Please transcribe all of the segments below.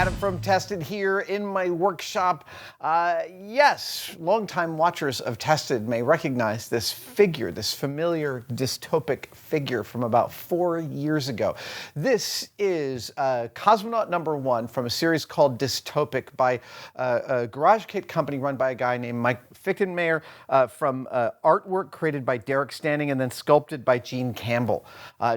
Adam from Tested here in my workshop. Yes, longtime watchers of Tested may recognize this figure, this familiar dystopic figure from about 4 years ago. This is cosmonaut number 1 from a series called Dystopic by a garage kit company run by a guy named Mike Fichtenmeyer, from artwork created by Derek Standing and then sculpted by Gene Campbell.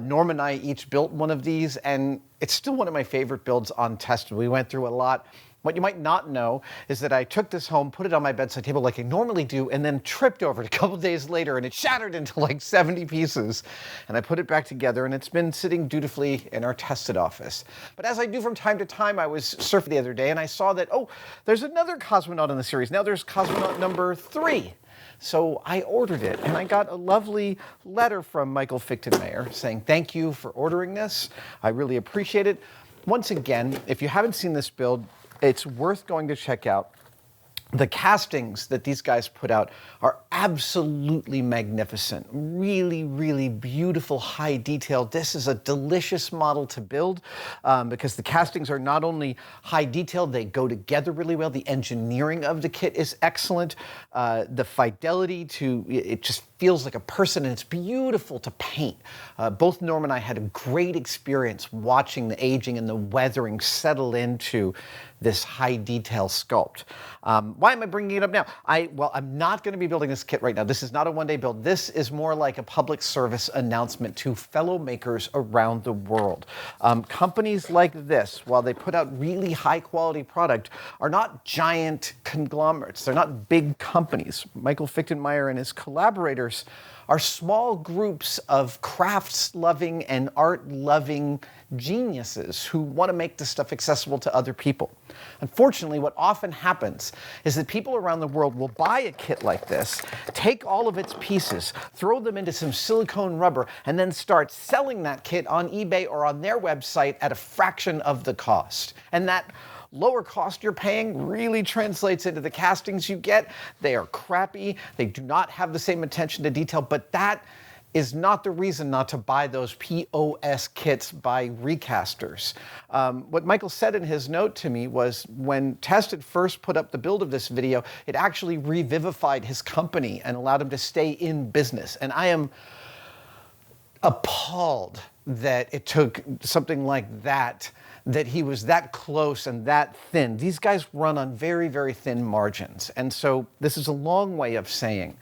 Norm and I each built one of these, and it's still one of my favorite builds on Tested. We went through a lot. What you might not know is that I took this home, put it on my bedside table like I normally do, and then tripped over it a couple days later, and it shattered into like 70 pieces. And I put it back together, and it's been sitting dutifully in our Tested office. But as I do from time to time, I was surfing the other day, and I saw that, oh, there's another cosmonaut in the series. Now there's cosmonaut number 3. So I ordered it, and I got a lovely letter from Michael Fichtenmeyer saying, thank you for ordering this. I really appreciate it. Once again, if you haven't seen this build, it's worth going to check out. The castings that these guys put out are absolutely magnificent. Really, really beautiful, high detail. This is a delicious model to build because the castings are not only high detail, they go together really well. The engineering of the kit is excellent. The fidelity to, it just feels like a person, and it's beautiful to paint. Both Norm and I had a great experience watching the aging and the weathering settle into this high detail sculpt. Why am I bringing it up now? Well, I'm not going to be building this kit right now. This is not a one-day build. This is more like a public service announcement to fellow makers around the world. Companies like this, while they put out really high-quality product, are not giant conglomerates. They're not big companies. Michael Fichtenmeyer and his collaborators are small groups of crafts-loving and art-loving geniuses who want to make this stuff accessible to other people. Unfortunately, what often happens is that people around the world will buy a kit like this, take all of its pieces, throw them into some silicone rubber, and then start selling that kit on eBay or on their website at a fraction of the cost. And that lower cost you're paying really translates into the castings you get. They are crappy. They do not have the same attention to detail, but that is not the reason not to buy those POS kits by recasters. What Michael said in his note to me was when Tested first put up the build of this video, it actually revivified his company and allowed him to stay in business. And I am appalled that it took something like that he was that close and that thin. These guys run on very, very thin margins. And so this is a long way of saying,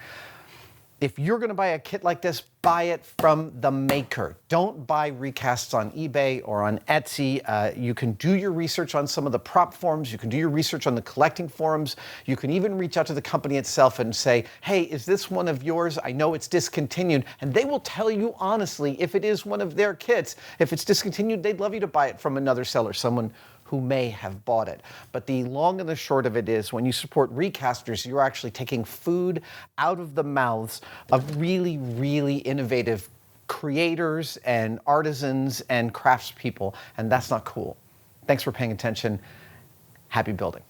if you're going to buy a kit like this, buy it from the maker. Don't buy recasts on eBay or on Etsy. You can do your research on some of the prop forums. You can do your research on the collecting forums. You can even reach out to the company itself and say, hey, is this one of yours? I know it's discontinued. And they will tell you honestly if it is one of their kits. If it's discontinued, they'd love you to buy it from another seller, someone who may have bought it. But the long and the short of it is, when you support recasters, you're actually taking food out of the mouths of really, really innovative creators and artisans and craftspeople, and that's not cool. Thanks for paying attention. Happy building.